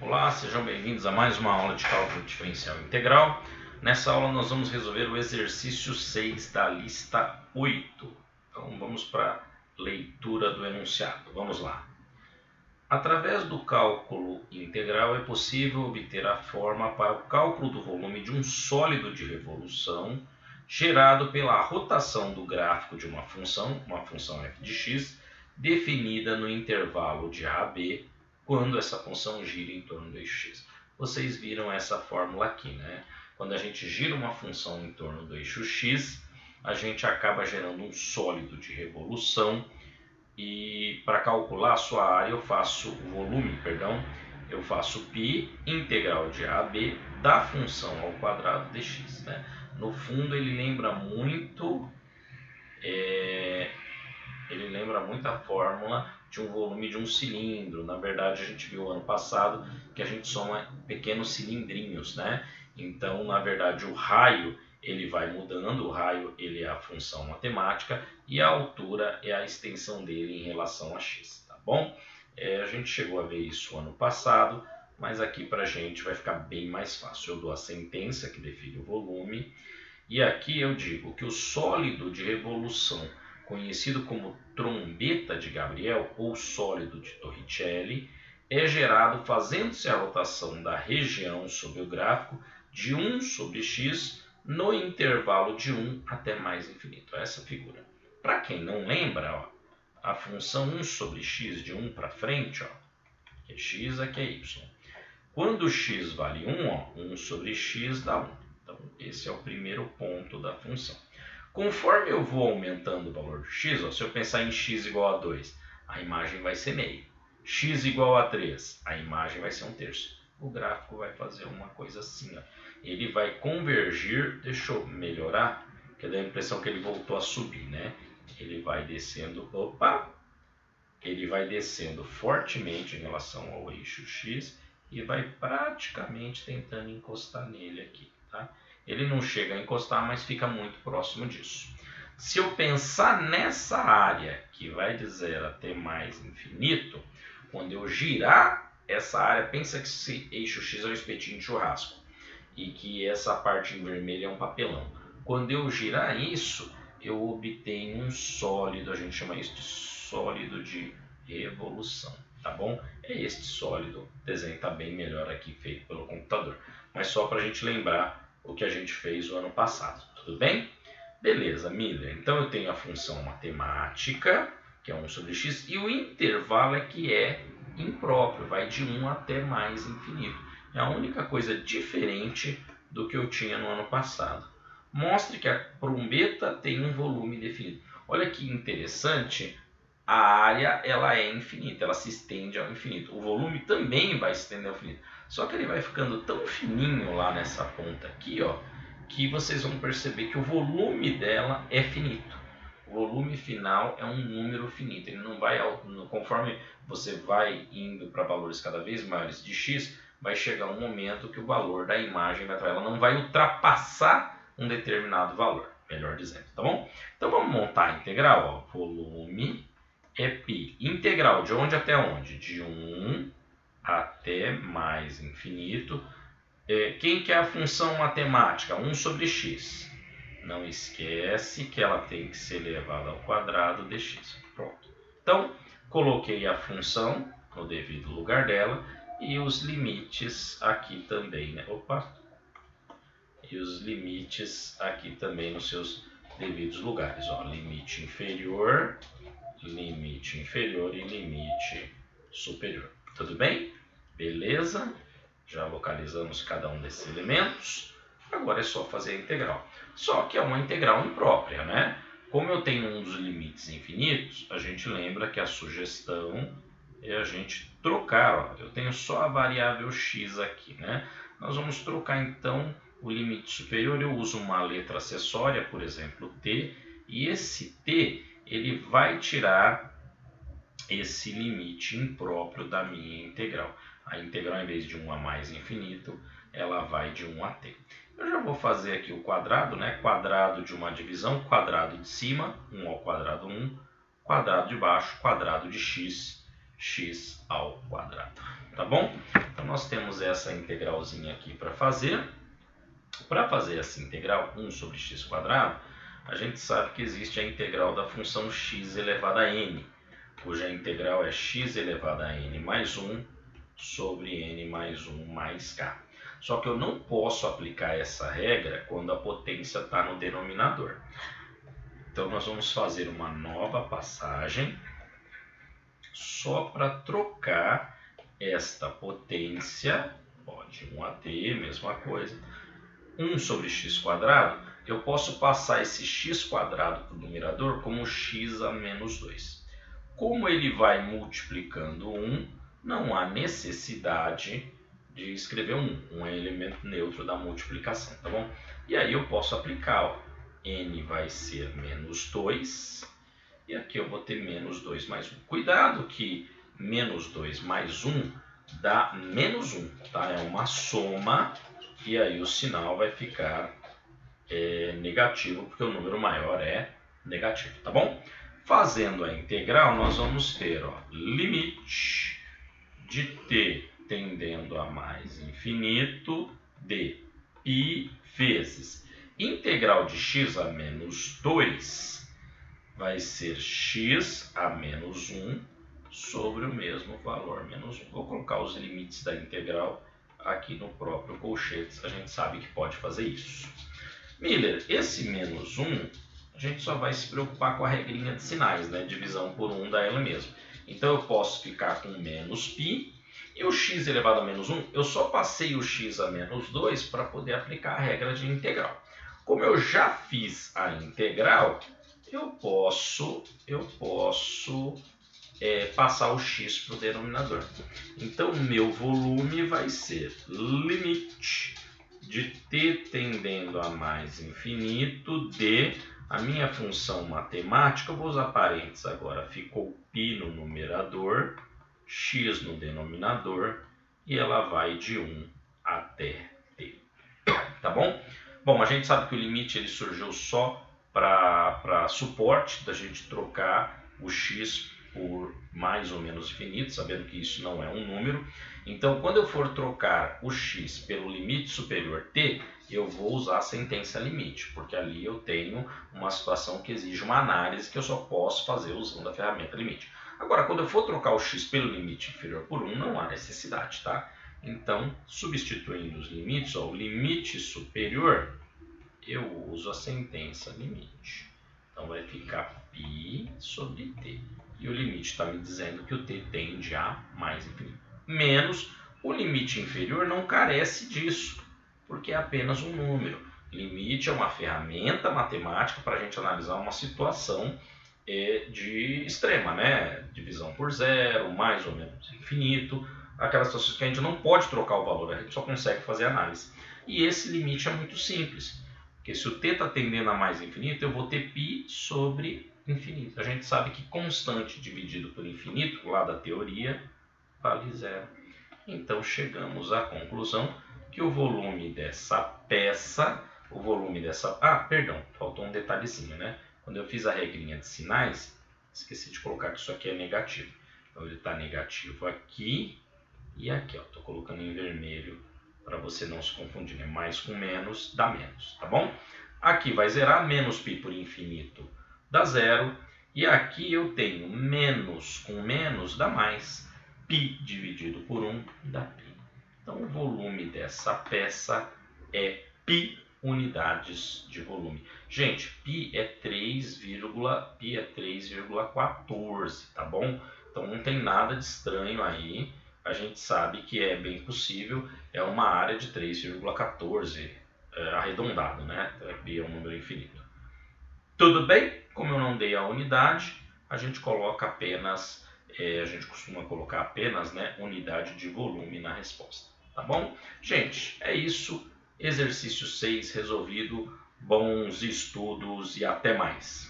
Olá, sejam bem-vindos a mais uma aula de cálculo diferencial integral. Nessa aula nós vamos resolver o exercício 6 da lista 8. Então vamos para a leitura do enunciado. Vamos lá. Através do cálculo integral é possível obter a forma para o cálculo do volume de um sólido de revolução gerado pela rotação do gráfico de uma função f de x, definida no intervalo de a a b, quando essa função gira em torno do eixo x. Vocês viram essa fórmula aqui, né? Quando a gente gira uma função em torno do eixo x, a gente acaba gerando um sólido de revolução e para calcular a sua área eu faço o volume, eu faço π integral de a a b da função ao quadrado dx, né? No fundo ele lembra muito a fórmula de um volume de um cilindro. Na verdade, a gente viu ano passado que a gente soma pequenos cilindrinhos, né? Então, na verdade, o raio ele vai mudando, o raio ele é a função matemática e a altura é a extensão dele em relação a x, tá bom? A gente chegou a ver isso ano passado, mas aqui para a gente vai ficar bem mais fácil. Eu dou a sentença que define o volume e aqui eu digo que o sólido de revolução, conhecido como trombeta de Gabriel ou sólido de Torricelli, é gerado fazendo-se a rotação da região sobre o gráfico de 1 sobre x no intervalo de 1 até mais infinito. Essa figura. Para quem não lembra, ó, a função 1 sobre x de 1 para frente, ó, que é x, aqui é y. Quando x vale 1, ó, 1 sobre x dá 1. Então, esse é o primeiro ponto da função. Conforme eu vou aumentando o valor de x, ó, se eu pensar em x igual a 2, a imagem vai ser meio. X igual a 3, a imagem vai ser 1/3. O gráfico vai fazer uma coisa assim, ó. Ele vai convergir, deixa eu melhorar, que dá a impressão que ele voltou a subir, né? Ele vai descendo, ele vai descendo fortemente em relação ao eixo x e vai praticamente tentando encostar nele aqui, tá? Ele não chega a encostar, mas fica muito próximo disso. Se eu pensar nessa área que vai de 0 até mais infinito, quando eu girar essa área, pensa que esse eixo x é um espetinho de churrasco e que essa parte em vermelho é um papelão. Quando eu girar isso, eu obtenho um sólido, a gente chama isso de sólido de revolução, tá bom? É este sólido, o desenho está bem melhor aqui, feito pelo computador, mas só para a gente lembrar o que a gente fez o ano passado, tudo bem? Beleza, Miller. Então eu tenho a função matemática, que é 1 sobre x, e o intervalo é que é impróprio, vai de 1 até mais infinito. É a única coisa diferente do que eu tinha no ano passado. Mostre que a trombeta tem um volume definido. Olha que interessante, a área ela é infinita, ela se estende ao infinito. O volume também vai se estender ao infinito. Só que ele vai ficando tão fininho lá nessa ponta aqui, ó, que vocês vão perceber que o volume dela é finito. O volume final é um número finito. Ele não vai, conforme você vai indo para valores cada vez maiores de x, vai chegar um momento que o valor da imagem ela não vai ultrapassar um determinado valor, melhor dizendo, tá bom? Então vamos montar a integral, ó. Volume é π. Integral de onde até onde? De 1 até mais infinito. Quem que é a função matemática? 1 sobre x. Não esquece que ela tem que ser elevada ao quadrado dx. Pronto. Então, coloquei a função no devido lugar dela e os limites aqui também, né? E os limites aqui também nos seus devidos lugares. Ó, limite inferior e limite superior. Tudo bem? Beleza? Já localizamos cada um desses elementos. Agora é só fazer a integral. Só que é uma integral imprópria, né? Como eu tenho um dos limites infinitos, a gente lembra que a sugestão é a gente trocar. Ó, eu tenho só a variável x aqui, né? Nós vamos trocar então o limite superior. Eu uso uma letra acessória, por exemplo, t, e esse t ele vai tirar esse limite impróprio da minha integral. A integral, em vez de 1 a mais infinito, ela vai de 1 a t. Eu já vou fazer aqui o quadrado, né? Quadrado de uma divisão, quadrado de cima, 1 ao quadrado 1, quadrado de baixo, quadrado de x, x ao quadrado. Tá bom? Então nós temos essa integralzinha aqui para fazer. Para fazer essa integral 1 sobre x², a gente sabe que existe a integral da função x elevado a n, cuja integral é x elevado a n mais 1 sobre n mais 1 mais k. Só que eu não posso aplicar essa regra quando a potência está no denominador. Então nós vamos fazer uma nova passagem só para trocar esta potência, pode 1 a t, mesma coisa, 1 sobre x², eu posso passar esse x² para o numerador como x a menos 2. Como ele vai multiplicando 1, não há necessidade de escrever 1. 1 é elemento neutro da multiplicação, tá bom? E aí eu posso aplicar, ó, n vai ser menos 2, e aqui eu vou ter menos 2 mais 1. Cuidado que menos 2 mais 1 dá menos 1, tá? É uma soma, e aí o sinal vai ficar negativo, porque o número maior é negativo, tá bom? Fazendo a integral, nós vamos ter, ó, limite de t tendendo a mais infinito de π vezes integral de x a menos 2 vai ser x a menos 1 sobre o mesmo valor menos 1. Vou colocar os limites da integral aqui no próprio colchetes, a gente sabe que pode fazer isso. Miller, esse menos 1, a gente só vai se preocupar com a regrinha de sinais, né? Divisão por 1 dá ela mesma. Então eu posso ficar com menos π, e o x elevado a menos 1, eu só passei o x a menos 2 para poder aplicar a regra de integral. Como eu já fiz a integral, eu posso passar o x para o denominador. Então, meu volume vai ser limite de t tendendo a mais infinito de, a minha função matemática, eu vou usar parênteses agora, ficou π no numerador, x no denominador, e ela vai de 1 até t. Tá bom? Bom, a gente sabe que o limite ele surgiu só para suporte, da gente trocar o x por mais ou menos infinito, sabendo que isso não é um número. Então, quando eu for trocar o x pelo limite superior t, eu vou usar a sentença limite, porque ali eu tenho uma situação que exige uma análise que eu só posso fazer usando a ferramenta limite. Agora, quando eu for trocar o x pelo limite inferior por 1, não há necessidade, tá? Então, substituindo os limites, ó, o limite superior, eu uso a sentença limite. Então, vai ficar π sobre t. E o limite está me dizendo que o t tende a mais infinito. Menos o limite inferior não carece disso, porque é apenas um número. Limite é uma ferramenta matemática para a gente analisar uma situação de extrema, né? Divisão por zero, mais ou menos infinito, aquelas situações que a gente não pode trocar o valor, a gente só consegue fazer análise. E esse limite é muito simples, porque se o t está tendendo a mais infinito, eu vou ter π sobre infinito. A gente sabe que constante dividido por infinito, lá da teoria, vale zero. Então chegamos à conclusão que o volume dessa peça, perdão, faltou um detalhezinho, né? Quando eu fiz a regrinha de sinais, esqueci de colocar que isso aqui é negativo. Então ele está negativo aqui e aqui, ó. Estou colocando em vermelho para você não se confundir, né? Mais com menos dá menos, tá bom? Aqui vai zerar, menos π por infinito dá zero. E aqui eu tenho menos com menos dá mais. π dividido por 1 dá π. Então o volume dessa peça é π unidades de volume. Gente, π é 3,14, tá bom? Então não tem nada de estranho aí. A gente sabe que é bem possível, é uma área de 3,14, arredondado, né? π é um número infinito. Tudo bem? Como eu não dei a unidade, a gente coloca apenas, a gente costuma colocar apenas, né, unidade de volume na resposta. Tá bom? Gente, é isso. Exercício 6 resolvido. Bons estudos e até mais.